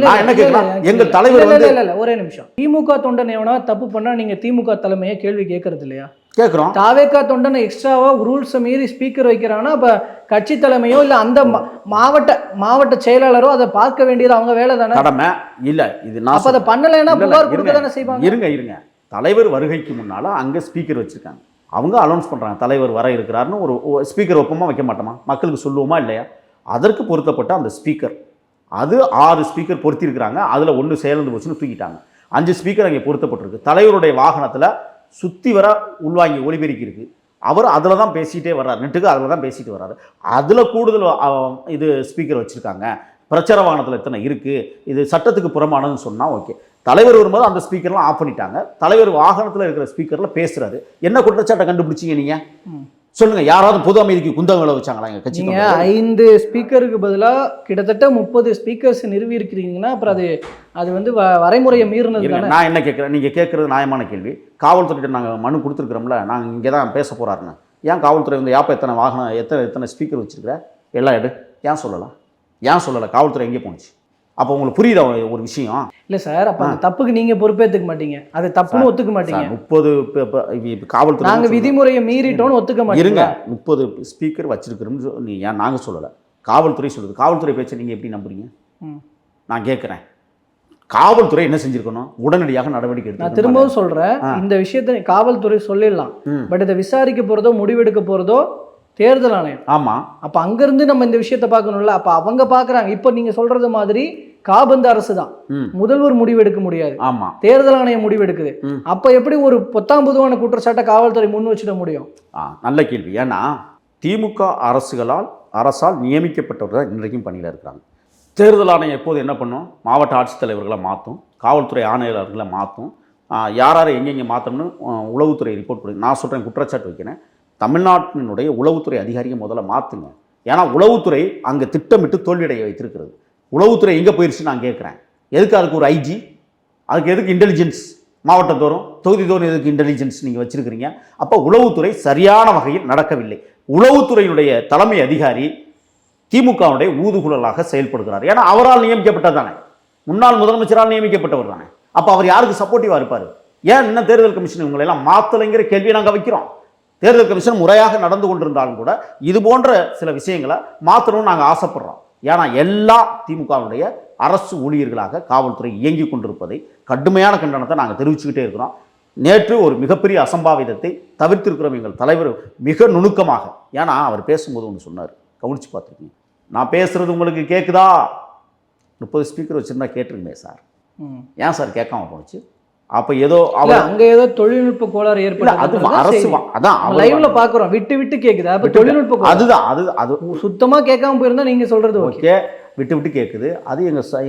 நான் என்ன கேட்கலாம், எங்க தலைவர் வந்து இல்ல ஒரே நிமிஷம். திமுக தொண்டன் எவனா தப்பு பண்ணா நீங்க திமுக தலைமையை கேள்வி கேட்கறது இல்லையா? கேட்கிறோம். தாவேகா தொண்டனை எக்ஸ்ட்ராவா ரூல்ஸை மீறி ஸ்பீக்கர் வைக்கிறாங்கன்னா அப்ப கட்சி தலைமையோ இல்ல அந்த மாவட்ட செயலாளரோ அதை பார்க்க வேண்டியது அவங்க வேலை தானே, கடமை இல்ல. இது நான் அப்ப அதை பண்ணலைன்னா புகார் கொடுக்க தானே செய்வாங்க. இருங்க தலைவர் வருகைக்கு முன்னால அங்க ஸ்பீக்கர் வச்சிருக்காங்க, அவங்க அனௌன்ஸ் பண்றாங்க தலைவர் வர இருக்கிறாருன்னு. ஒரு ஸ்பீக்கர் வைப்போமா வைக்க மாட்டோமா, மக்களுக்கு சொல்லுவோமா இல்லையா? அதற்கு பொருத்தப்பட்ட அந்த ஸ்பீக்கர், அது 6 ஸ்பீக்கர் பொருத்திருக்கிறாங்க. அதில் 1 செயலந்து போச்சுன்னு தூக்கிட்டாங்க. 5 ஸ்பீக்கர் அங்கே பொருத்தப்பட்டிருக்கு. தலைவருடைய வாகனத்தில் சுற்றி வர உள்வாங்கி ஒலிபெருக்கி இருக்குது. அவர் அதில் தான் பேசிகிட்டே வர்றார், நெட்டுக்கு அதில் தான் பேசிட்டு வர்றாரு. அதில் கூடுதல் இது ஸ்பீக்கர் வச்சுருக்காங்க. பிரச்சார வாகனத்தில் எத்தனை இருக்குது, இது சட்டத்துக்கு புறமானதுன்னு சொன்னால் ஓகே. தலைவர் வரும்போது அந்த ஸ்பீக்கர்லாம் ஆஃப் பண்ணிட்டாங்க. தலைவர் வாகனத்தில் இருக்கிற ஸ்பீக்கரில் பேசுகிறாரு. என்ன குற்றச்சாட்டை கண்டுபிடிச்சிங்க நீங்கள் சொல்லுங்க? யாராவது பொது அமைதிக்கு குந்தகங்களை வச்சாங்களா எங்க கட்சி? 5 ஸ்பீக்கருக்கு பதிலாக கிட்டத்தட்ட 30 ஸ்பீக்கர்ஸ் நிறுவி இருக்கிறீங்கன்னா அப்புறம் அது வந்து வரைமுறையை மீறினது தானே. நான் என்ன கேட்குறேன், நீங்கள் கேட்குறது நியாயமான கேள்வி. காவல்துறையிட்ட நாங்கள் மனு கொடுத்துருக்குறோம்ல, நாங்கள் இங்கே தான் பேச போகிறாருன்னு. ஏன் காவல்துறை வந்து யாப்ப எத்தனை வாகனம் எத்தனை ஸ்பீக்கர் வச்சுருக்கிற எல்லாம் ஏன் சொல்லலை? காவல்துறை எங்கே போணுச்சு? அப்போ உங்களுக்கு புரியுதா ஒரு விஷயம்? இல்லை சார், அப்போ அந்த தப்புக்கு நீங்கள் பொறுப்பேற்றுக்க மாட்டீங்க, அது தப்புன்னு ஒத்துக்க மாட்டீங்க. 30 காவல்துறை நாங்கள் விதிமுறையை மீறிட்டோன்னு ஒத்துக்க மாட்டீங்க. இருங்க, 30 ஸ்பீக்கர் வச்சிருக்கிறோம்னு ஏன் நாங்கள் சொல்லலை, காவல்துறை சொல்லுது. காவல்துறை பேச்சை நீங்கள் எப்படி நம்புறீங்க? நான் கேட்குறேன், காவல்துறை என்ன செஞ்சிருக்கணும்? உடனடியாக நடவடிக்கை எடுத்து. நான் திரும்பவும் சொல்கிறேன், இந்த விஷயத்தை காவல்துறை சொல்லிடலாம், பட் இதை விசாரிக்க போகிறதோ முடிவெடுக்க போகிறதோ தேர்தல் ஆணையம். ஆமாம், அப்போ அங்கேருந்து நம்ம இந்த விஷயத்தை பார்க்கணும்ல. அப்போ அவங்க பார்க்குறாங்க. இப்போ நீங்கள் சொல்கிறது மாதிரி காபந்து அரசு தான் முதல்வர் முடிவெடுக்க முடியாது. ஆமாம், தேர்தல் ஆணையம் முடிவெடுக்குது. அப்போ எப்படி ஒரு 10ஆம் பொதுவான குற்றச்சாட்டை காவல்துறை முன் வச்சிட முடியும்? நல்ல கேள்வி. ஏன்னா திமுக அரசால் நியமிக்கப்பட்டவர்கள் தான் இன்றைக்கும் பணியில் இருக்கிறாங்க. தேர்தல் ஆணையம் எப்போது என்ன பண்ணும்? மாவட்ட ஆட்சித்தலைவர்களை மாற்றும், காவல்துறை ஆணையாளர்களை மாற்றும், யார் எங்கெங்கே மாற்றணும்னு உளவுத்துறை ரிப்போர்ட் கொடுங்க. நான் சொல்கிறேன், குற்றச்சாட்டு வைக்கிறேன், தமிழ்நாட்டினுடைய உளவுத்துறை அதிகாரியை முதல்ல மாற்றுங்க. ஏன்னா உளவுத்துறை அங்கே திட்டமிட்டு தோல்வியடைய வைத்திருக்கிறது. உளவுத்துறை எங்கே போயிடுச்சு நான் கேட்குறேன். எதுக்கு அதுக்கு ஒரு ஐஜி? அதுக்கு எதுக்கு இன்டெலிஜென்ஸ்? மாவட்டத்தோறும் தொகுதி தோறும் எதுக்கு இன்டெலிஜென்ஸ் நீங்கள் வச்சுருக்கிறீங்க? அப்போ உளவுத்துறை சரியான வகையில் நடக்கவில்லை. உளவுத்துறையினுடைய தலைமை அதிகாரி திமுகவுடைய ஊதுகுழலாக செயல்படுகிறார். ஏன்னா அவரால் நியமிக்கப்பட்டது தானே, முன்னாள் முதலமைச்சரால் நியமிக்கப்பட்டவர் தானே. அப்போ அவர் யாருக்கு சப்போர்ட்டிவாக இருப்பார்? ஏன் இன்னும் தேர்தல் கமிஷன் இவங்களெல்லாம் மாற்றலைங்கிற கேள்வியை நாங்கள் வைக்கிறோம். தேர்தல் கமிஷன் முறையாக நடந்து கொண்டிருந்தாலும் கூட இது போன்ற சில விஷயங்களை மாற்றணும்னு நாங்கள் ஆசைப்படுறோம். ஏன்னா எல்லா திமுகவுடைய அரசு ஊழியர்களாக காவல்துறை இயங்கி கொண்டிருப்பதை கடுமையான கண்டனத்தை நாங்கள் தெரிவிச்சுக்கிட்டே இருக்கிறோம். நேற்று ஒரு மிகப்பெரிய அசம்பாவிதத்தை தவிர்த்திருக்கிறோம் எங்கள் தலைவர் மிக நுணுக்கமாக. ஏன்னா அவர் பேசும்போது ஒன்று சொன்னார், கவனித்து பார்த்துருக்கீங்க. நான் பேசுகிறது உங்களுக்கு கேட்குதா? 30 ஸ்பீக்கர் வச்சுருந்தா கேட்டிருக்கேன் சார், ஏன் சார் கேட்காம போச்சு? அப்ப ஏதோ அங்க ஏதோ தொழில்நுட்ப கோளாறு ஏற்பட்டது. அது அரசு அதான் லைவ்ல பாக்குறோம், விட்டு கேக்குது. அப்ப தொழில்நுட்ப அதுதான் அது சுத்தமா கேட்காம போயிருந்தா நீங்க சொல்றது ஓகே, விட்டு கேட்குது. அது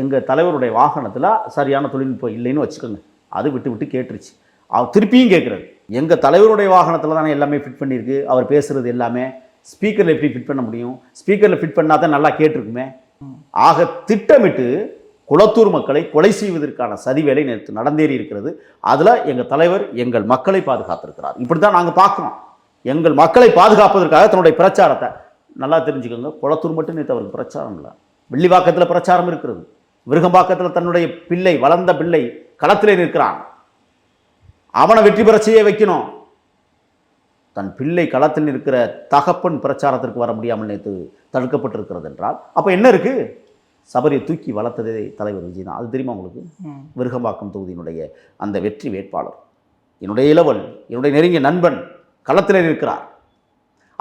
எங்க தலைவருடைய வாகனத்துல சரியான தொழில்நுட்பம் இல்லைன்னு வச்சுக்கோங்க, அது விட்டு கேட்டுருச்சு. அவர் திருப்பியும் கேட்குறது, எங்க தலைவருடைய வாகனத்துல தானே எல்லாமே ஃபிட் பண்ணியிருக்கு, அவர் பேசுறது எல்லாமே ஸ்பீக்கர்ல எப்படி ஃபிட் பண்ண முடியும்? ஸ்பீக்கர்ல ஃபிட் பண்ணா தான் நல்லா கேட்டிருக்குமே. ஆக திட்டமிட்டு குளத்தூர் மக்களை கொலை செய்வதற்கான சதி வேலை நேற்று நடந்தேறி இருக்கிறது. அதில் எங்கள் தலைவர் எங்கள் மக்களை பாதுகாத்திருக்கிறார். இப்படி தான் நாங்கள் பார்க்குறோம். எங்கள் மக்களை பாதுகாப்பதற்காக தன்னுடைய பிரச்சாரத்தை நல்லா தெரிஞ்சுக்கோங்க. குளத்தூர் மட்டும் நேற்று அவருக்கு பிரச்சாரம் இல்லை, வெள்ளிவாக்கத்தில் பிரச்சாரம் இருக்கிறது. விருகம்பாக்கத்தில் தன்னுடைய பிள்ளை, வளர்ந்த பிள்ளை களத்திலே நிற்கிறான். அவனை வெற்றி பெற செய்ய வைக்கணும். தன் பிள்ளை களத்தில் இருக்கிற தகப்பன் பிரச்சாரத்திற்கு வர முடியாமல் நேற்று தடுக்கப்பட்டிருக்கிறது என்றால் அப்போ என்ன இருக்குது? சபரியை தூக்கி வளர்த்ததே தலைவர் விஜய் தான். அது தெரியுமா உங்களுக்கு? விருகம்பாக்கம் தொகுதியினுடைய அந்த வெற்றி வேட்பாளர், என்னுடைய இளவல், என்னுடைய நெருங்கிய நண்பன் களத்தில் இருக்கிறார்.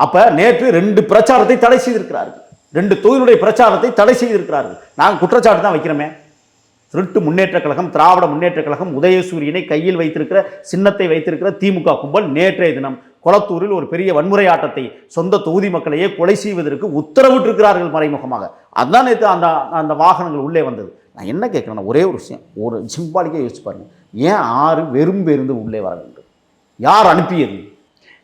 அப்போ நேற்று 2 பிரச்சாரத்தை தடை செய்திருக்கிறார்கள், 2 தொகுதியினுடைய பிரச்சாரத்தை தடை செய்திருக்கிறார்கள். நாங்கள் குற்றச்சாட்டு தான் வைக்கிறோமே. திருட்டு முன்னேற்ற கழகம், திராவிட முன்னேற்ற கழகம், உதயசூரியனை கையில் வைத்திருக்கிற, சின்னத்தை வைத்திருக்கிற திமுக கும்பல் நேற்றைய தினம் கொளத்தூரில் ஒரு பெரிய வன்முறை ஆட்டத்தை சொந்த தொகுதி மக்களையே கொலை செய்வதற்கு உத்தரவிட்டிருக்கிறார்கள் மறைமுகமாக. அதுதான் நேற்று அந்த வாகனங்கள் உள்ளே வந்தது. நான் என்ன கேட்குறேன்னா, ஒரே ஒரு விஷயம், ஒரு சிம்பாலிக்காக யோசிச்சு பாருங்க. ஏன் 6 வெறும் பேருந்து உள்ளே வர வேண்டும்? யார் அனுப்பியது?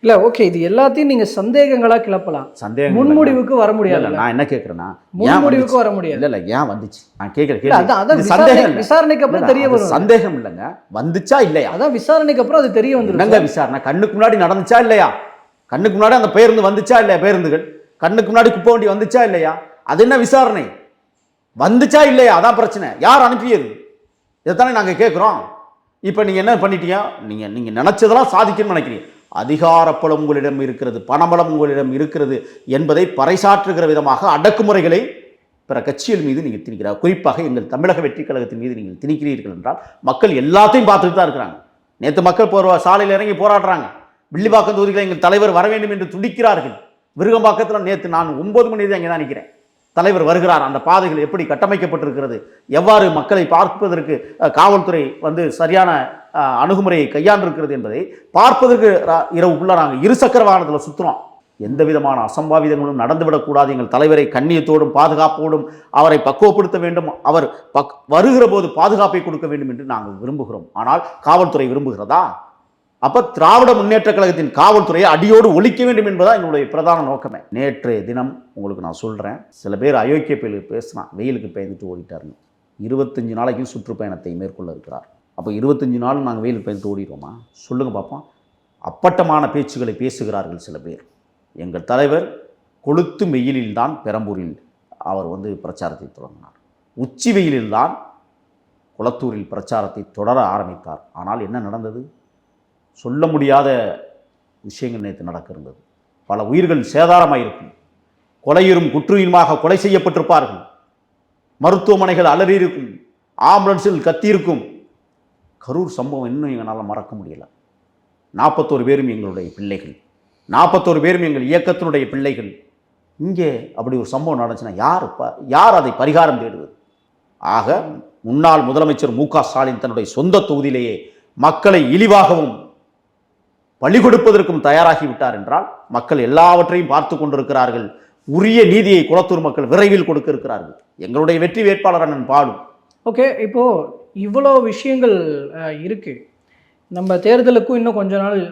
இல்லை, ஓகே, இது எல்லாத்தையும் நீங்க சந்தேகங்களா கிளப்பலாம். சந்தேகம் முன்முடிவுக்கு வர முடியாது. நான் என்ன கேட்குறேன்னா, முன்முடிவுக்கு வர முடியாது. இல்லை ஏன் வந்துச்சு நான் கேட்குறேன். விசாரணைக்கு அப்புறம் தெரிய வரும். சந்தேகம் இல்லைங்க, வந்துச்சா இல்லையா? அதான் விசாரணைக்கு அப்புறம் அது தெரிய வந்துடும். என்னங்க விசாரணை? கண்ணுக்கு முன்னாடி நடந்துச்சா இல்லையா? கண்ணுக்கு முன்னாடி அந்த பேருந்து வந்துச்சா இல்லையா? பேருந்துகள் கண்ணுக்கு முன்னாடி குப்பை வண்டி வந்துச்சா இல்லையா? அது என்ன விசாரணை? வந்துச்சா இல்லையா? அதான் பிரச்சனை. யார் அனுப்பியது? இதைத்தானே நாங்கள் கேட்குறோம். இப்போ நீங்கள் என்ன பண்ணிட்டீங்க? நீங்கள் நினச்சதெல்லாம் சாதிக்கணும்னு நினைக்கிறீங்க. அதிகாரப்பலம் உங்களிடம் இருக்கிறது, பணபலம் உங்களிடம் இருக்கிறது என்பதை பறைசாற்றுகிற விதமாக அடக்குமுறைகளை பிற கட்சிகள் மீது நீங்கள் திணிக்கிறார். குறிப்பாக எங்கள் தமிழக வெற்றி கழகத்தின் மீது நீங்கள் திணிக்கிறீர்கள் என்றால் மக்கள் எல்லாத்தையும் பார்த்துட்டு தான் இருக்கிறாங்க. நேற்று மக்கள் சாலையில் இறங்கி போராடுறாங்க. வில்லிவாக்கம் தொகுதியில் எங்கள் தலைவர் வர வேண்டும் என்று துடிக்கிறார்கள். விருகம்பாக்கத்தில் நேற்று நான் 9 மணி தான் இங்கே தான் நிற்கிறேன். தலைவர் வருகிறார். அந்த பாதைகள் எப்படி கட்டமைக்கப்பட்டிருக்கிறது, எவ்வாறு மக்களை பார்ப்பதற்கு காவல்துறை சரியான அணுகுமுறையை கையாண்டிருக்கிறது என்பதை பார்ப்பதற்கு இரவுக்குள்ள நாங்கள் இருசக்கர வாகனத்தில் சுற்றுறோம். எந்த விதமான அசம்பாவிதங்களும் நடந்துவிடக்கூடாது. எங்கள் தலைவரை கண்ணியத்தோடும் பாதுகாப்போடும் அவரை பக்குவப்படுத்த வேண்டும். அவர் வருகிற போது பாதுகாப்பை கொடுக்க வேண்டும் என்று நாங்கள் விரும்புகிறோம். ஆனால் காவல்துறை விரும்புகிறதா? அப்போ திராவிட முன்னேற்ற கழகத்தின் காவல்துறையை அடியோடு ஒழிக்க வேண்டும் என்பதா என்னுடைய பிரதான நோக்கமே. நேற்றைய தினம் உங்களுக்கு நான் சொல்கிறேன், சில பேர் அயோக்கிய பேருக்கு பேசினான், வெயிலுக்கு பயந்துட்டு ஓடிட்டாருன்னு. 25 நாளைக்கும் சுற்றுப்பயணத்தை மேற்கொள்ள இருக்கிறார். அப்போ 25 நாள் நாங்கள் வெயிலுக்கு பயந்துட்டு ஓடிடுவோமா? சொல்லுங்கள் பார்ப்போம். அப்பட்டமான பேச்சுகளை பேசுகிறார்கள் சில பேர். எங்கள் தலைவர் கொளுத்து வெயிலில்தான் பெரம்பூரில் அவர் பிரச்சாரத்தை தொடங்கினார். உச்சி வெயிலில்தான் குளத்தூரில் பிரச்சாரத்தை தொடர ஆரம்பித்தார். ஆனால் என்ன நடந்தது? சொல்ல முடியாத விஷயங்கள் நேற்று நடக்க இருந்தது. பல உயிர்கள் சேதாரமாயிருக்கும். கொலையுறும் குற்றுயிருமாக கொலை செய்யப்பட்டிருப்பார்கள். மருத்துவமனைகள் அலறியிருக்கும். ஆம்புலன்ஸில் கத்தியிருக்கும். கரூர் சம்பவம் இன்னும் எங்களால் மறக்க முடியல. 41 பேரும் எங்களுடைய பிள்ளைகள், 41 பேரும் எங்கள் இயக்கத்தினுடைய பிள்ளைகள். இங்கே அப்படி ஒரு சம்பவம் நடந்துச்சுன்னா யார் அதை பரிகாரம் தேடுவது? ஆக முன்னாள் முதலமைச்சர் மு.க. ஸ்டாலின் தன்னுடைய சொந்த தொகுதியிலேயே மக்களை இழிவாகவும் பழி கொடுப்பதற்கும் தயாராகிவிட்டார் என்றால் மக்கள் எல்லாவற்றையும் பார்த்து கொண்டிருக்கிறார்கள். உரிய நீதியை குளத்தூர் மக்கள் விரைவில் கொடுக்க இருக்கிறார்கள். எங்களுடைய வெற்றி வேட்பாளர் அண்ணன் பாலு. ஓகே, இப்போது இவ்வளோ விஷயங்கள் இருக்குது. நம்ம தேர்தலுக்கும் இன்னும்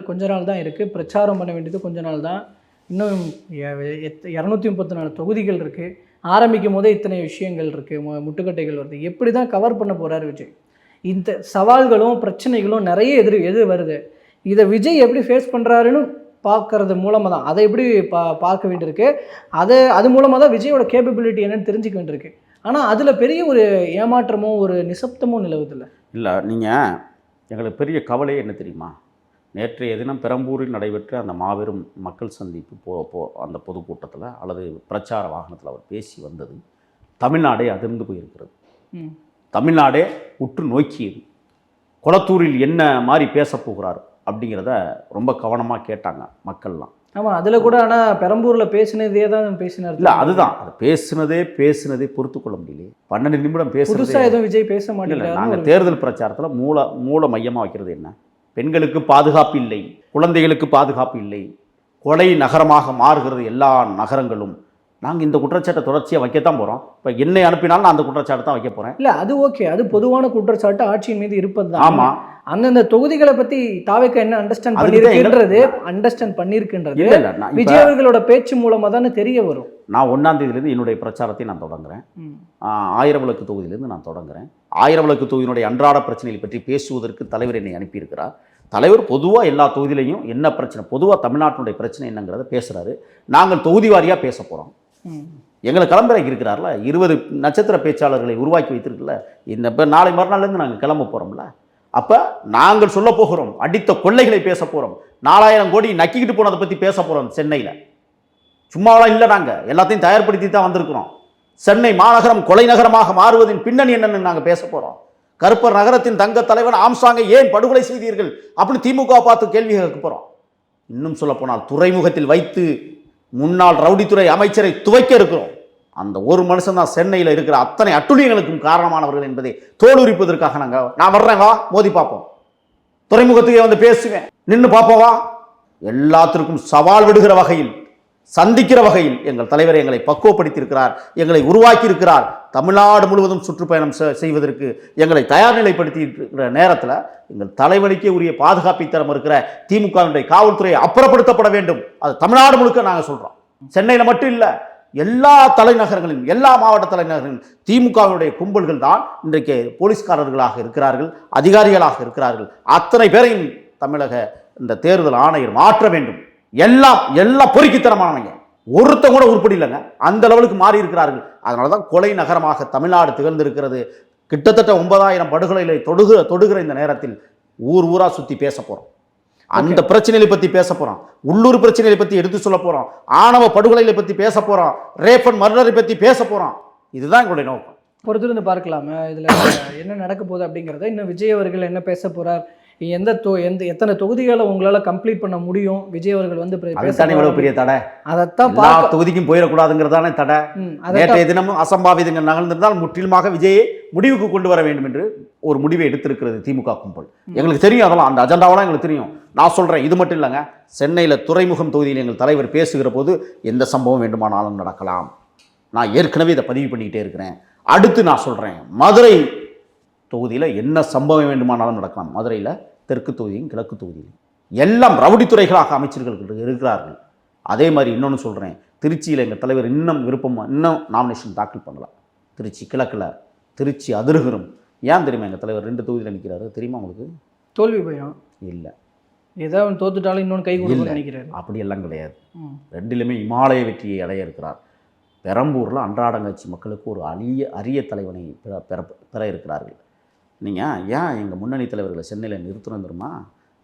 கொஞ்ச நாள் தான் இருக்குது. பிரச்சாரம் பண்ண வேண்டியது கொஞ்ச நாள் தான். இன்னும் 234 தொகுதிகள் இருக்குது. ஆரம்பிக்கும் போதே இத்தனை விஷயங்கள் இருக்குது, முட்டுக்கட்டைகள் வருது. எப்படி தான் கவர் பண்ண போகிறார் விஜய்? இந்த சவால்களும் பிரச்சனைகளும் நிறைய எதிர் வருது. இதை விஜய் எப்படி ஃபேஸ் பண்ணுறாருன்னு பார்க்கறது மூலமாக தான், அதை எப்படி பார்க்க வேண்டியிருக்கு. அது மூலமாக தான் விஜயோட கேப்பபிலிட்டி என்னன்னு தெரிஞ்சுக்க வேண்டியிருக்கு. ஆனால் அதில் பெரிய ஒரு ஏமாற்றமோ ஒரு நிசப்தமோ நிலவுதில்லை. இல்லை, நீங்கள் எங்களுக்கு பெரிய கவலை என்ன தெரியுமா? நேற்றைய தினம் பெரம்பூரில் நடைபெற்ற அந்த மாபெரும் மக்கள் சந்திப்பு அந்த பொதுக்கூட்டத்தில் அல்லது பிரச்சார வாகனத்தில் அவர் பேசி வந்தது தமிழ்நாடே அதிர்ந்து போயிருக்கிறது. தமிழ்நாடே உற்று நோக்கியது. குளத்தூரில் என்ன மாதிரி பேச போகிறார் அப்படிங்கிறத ரொம்ப கவனமாக கேட்டாங்க மக்கள்லாம். ஆமாம், அதில் கூட ஆனால் பெரம்பூரில் பேசினதே தான் பேசினார். இல்லை, அதுதான் அது பேசுனதே பொறுத்து கொள்ள முடியலையே. 12 நிமிடம் புதுசாக எதுவும் விஜய் பேச மாட்டேங்க. நாங்கள் தேர்தல் பிரச்சாரத்தில் மூல மையமாக வைக்கிறது என்ன? பெண்களுக்கு பாதுகாப்பு இல்லை, குழந்தைகளுக்கு பாதுகாப்பு இல்லை, கொலை நகரமாக மாறுகிறது எல்லா நகரங்களும். நாங்கள் இந்த குற்றச்சாட்டை தொடர்ச்சியாக வைக்கத்தான் போகிறோம். இப்போ என்னை அனுப்பினாலும் நான் அந்த குற்றச்சாட்டை தான் வைக்க போகிறேன். இல்லை, அது ஓகே, அது பொதுவான குற்றச்சாட்டு ஆட்சியின் மீது இருப்பது தான். ஆமாம், அந்தந்த தொகுதிகளை பற்றி தாவேக்க என்ன அண்டர்ஸ்டாண்ட் பண்ணியிருக்கின்றது விஜய் அவர்களோட பேச்சு மூலமாக தானே தெரிய வரும். நான் 1ஆம் தேதியிலேருந்து என்னுடைய பிரச்சாரத்தை நான் தொடங்குறேன். 1000 விளக்கு தொகுதியிலேருந்து நான் தொடங்குறேன். 1000 விளக்கு தொகுதியினுடைய அன்றாட பிரச்சனைகளை பற்றி பேசுவதற்கு தலைவர் என்னை அனுப்பியிருக்கிறார். தலைவர் பொதுவாக எல்லா தொகுதியிலையும் என்ன பிரச்சனை, பொதுவாக தமிழ்நாட்டினுடைய பிரச்சனை என்னங்கிறத பேசுகிறாரு. நாங்கள் தொகுதி வாரியாக பேச போகிறோம். எங்களை கிளம்புறதுக்கு இருக்கிறார்ல, 20 நட்சத்திர பேச்சாளர்களை உருவாக்கி வைத்திருக்குல்ல, இப்போ நாளை மறுநாள்லேருந்து நாங்கள் கிளம்ப போகிறோம்ல. அப்போ நாங்கள் சொல்ல போகிறோம், அடித்த கொள்ளைகளை பேச போகிறோம், 4000 கோடி நக்கிக்கிட்டு போனதை பற்றி பேச போகிறோம். சென்னையில் சும்மாவெல்லாம் இல்லை, நாங்கள் எல்லாத்தையும் தயார்படுத்தி தான் வந்திருக்கிறோம். சென்னை மாநகரம் கொலை நகரமாக மாறுவதின் பின்னணி என்னன்னு நாங்கள் பேச போகிறோம். கருப்பர் நகரத்தின் தங்க தலைவன் ஆம்ஸ்ட்ராங்கை ஏன் படுகொலை செய்தீர்கள் அப்படின்னு திமுக பார்த்து கேள்வி கேட்க போகிறோம். இன்னும் சொல்லப்போனால் துறைமுகத்தில் வைத்து முன்னாள் ரவுடித்துறை அமைச்சரை துவைக்க இருக்கிறோம். அந்த ஒரு மனுஷன் தான் சென்னையில் இருக்கிற அத்தனை அட்டுழியங்களுக்கும் காரணமானவர்கள் என்பதை தோலுரிப்பதற்காக நான் வர்றேன், வா மோதி பார்ப்போம், துறைமுகத்துக்கே பேசுவேன், நின்று பார்ப்போம் வா. எல்லாத்திற்கும் சவால் விடுகிற வகையில், சந்திக்கிற வகையில் எங்கள் தலைவர் எங்களை பக்குவப்படுத்தியிருக்கிறார், எங்களை உருவாக்கி இருக்கிறார். தமிழ்நாடு முழுவதும் சுற்றுப்பயணம் செய்வதற்கு எங்களை தயார் நிலைப்படுத்தி இருக்கிற நேரத்தில் எங்கள் தலைவலிக்கே உரிய பாதுகாப்பை தரம் இருக்கிற திமுகவினுடைய காவல்துறை அப்புறப்படுத்தப்பட வேண்டும். அது தமிழ்நாடு முழுக்க நாங்கள் சொல்கிறோம். சென்னையில் மட்டும் இல்லை, எல்லா தலைநகரங்களிலும், எல்லா மாவட்ட தலைநகரங்களிலும் திமுகவினுடைய கும்பல்கள் தான் இன்றைக்கு போலீஸ்காரர்களாக இருக்கிறார்கள், அதிகாரிகளாக இருக்கிறார்கள். அத்தனை பேரையும் தமிழக இந்த தேர்தல் ஆணையர் மாற்ற வேண்டும். எல்லாம் பொறுக்கித்தனமானவங்க. ஒருத்தன் கூட உருப்படி இல்லைங்க. அந்த லெவலுக்கு மாறி இருக்கிறார்கள். அதனால தான் கொலை நகரமாக தமிழ்நாடு திகழ்ந்திருக்கிறது. கிட்டத்தட்ட 9000 படுகொலைகளை தொடுகிற இந்த நேரத்தில் ஊரா சுற்றி பேச போகிறோம். அந்த பிரச்சனைகளை பற்றி பேச போகிறோம். உள்ளூர் பிரச்சனைகளை பற்றி எடுத்து சொல்ல போகிறோம். ஆணவ படுகொலைகளை பற்றி பேச போகிறோம். ரேப் அண்ட் மர்டரை பற்றி பேச போகிறோம். இதுதான் எங்களுடைய நோக்கம். பொறுத்திருந்து பார்க்கலாமா இதில் என்ன நடக்க போகுது அப்படிங்கிறத. இன்னும் விஜய் அவர்கள் என்ன பேச போகிறார், எத்தனை தொகுதிகளை உங்களால் கம்ப்ளீட் பண்ண முடியும், விஜய் அவர்கள் வந்து அதுதானே இவ்வளவு பெரிய தடை. அதைத்தான் எல்லா தொகுதிக்கும் போயிடக்கூடாதுங்கிறதானே தடை. நேற்றைய தினமும் அசம்பாவிதங்கள் நகர்ந்திருந்தால் முற்றிலுமாக விஜயை முடிவுக்கு கொண்டு வர வேண்டும் என்று ஒரு முடிவை எடுத்திருக்கிறது திமுக கும்பல். எங்களுக்கு தெரியும், அதெல்லாம் அந்த அஜெண்டாவெல்லாம் எங்களுக்கு தெரியும். நான் சொல்கிறேன், இது மட்டும் இல்லைங்க, சென்னையில் துறைமுகம் தொகுதியில் எங்கள் தலைவர் பேசுகிற போது எந்த சம்பவம் வேண்டுமானாலும் நடக்கலாம். நான் ஏற்கனவே இதை பதிவு பண்ணிக்கிட்டே இருக்கிறேன். அடுத்து நான் சொல்கிறேன், மதுரை தொகுதியில் என்ன சம்பவம் வேண்டுமானாலும் நடக்கலாம். மதுரையில் தெற்கு தொகுதியும் கிழக்கு தொகுதியும் எல்லாம் ரவுடித்துறைகளாக அமைச்சர்கள் இருக்கிறார்கள். அதே மாதிரி இன்னொன்று சொல்கிறேன், திருச்சியில் எங்கள் தலைவர் இன்னும் நாமினேஷன் தாக்கல் பண்ணலாம். திருச்சி கிழக்கில் திருச்சி அதிருகிறோம். ஏன் தெரியுமா எங்கள் தலைவர் 2 தொகுதியில் நிற்கிறாரு தெரியுமா உங்களுக்கு? தோல்வி பயம் இல்லை, ஏதோ தோத்துட்டாலும் இன்னொன்று கை கொடுக்க நினைக்கிறாரு. அப்படியெல்லாம் கிடையாது. 2லுமே இமாலய வெற்றியை அடைய இருக்கிறார். பெரம்பூரில் அன்றாடங்காட்சி மக்களுக்கு ஒரு அரிய தலைவனை பெற இருக்கிறார்கள். நீங்கள் ஏன் எங்கள் முன்னணி தலைவர்களை சென்னையில் நிறுத்தணும் தெரியுமா?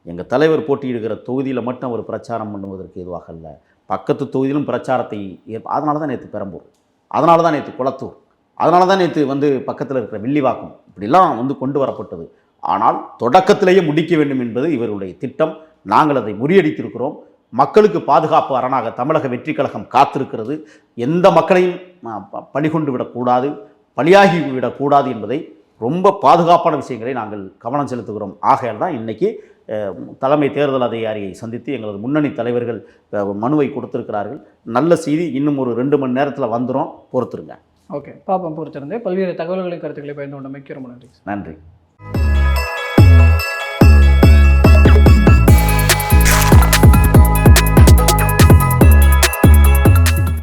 எங்கள் தலைவர் போட்டியிடுகிற தொகுதியில் மட்டும் அவர் பிரச்சாரம் பண்ணுவதற்கு எதுவாக இல்லை, பக்கத்து தொகுதியிலும் பிரச்சாரத்தை அதனால தான் நேற்று பெரம்பூர், அதனால தான் நேற்று குளத்தூர், அதனால தான் நேற்று வந்து பக்கத்தில் இருக்கிற வில்லிவாக்கம் இப்படிலாம் வந்து கொண்டு வரப்பட்டது. ஆனால் தொடக்கத்திலேயே முடிக்க வேண்டும் என்பது இவருடைய திட்டம். நாங்கள் அதை முறியடித்திருக்கிறோம். மக்களுக்கு பாதுகாப்பு அரணாக தமிழக வெற்றி கழகம் காத்திருக்கிறது. எந்த மக்களையும் பழிகொண்டு விடக்கூடாது, பலியாகி விடக்கூடாது என்பதை ரொம்ப பாதுகாப்பான விஷயங்களை நாங்கள் கவனம் செலுத்துகிறோம். ஆகையால் தான் இன்றைக்கி தலைமை தேர்தல் அதிகாரியை சந்தித்து எங்களது முன்னணி தலைவர்கள் மனுவை கொடுத்திருக்கிறார்கள். நல்ல செய்தி, இன்னும் ஒரு 2 மணி நேரத்தில் வந்துடும், பொறுத்துருங்க. ஓகே, பாப்போம், பொறுத்திருந்து. பல்வேறு தகவல்களை கருத்துக்களை பயந்து கொண்டமைக்கு ரொம்ப நன்றி. நன்றி.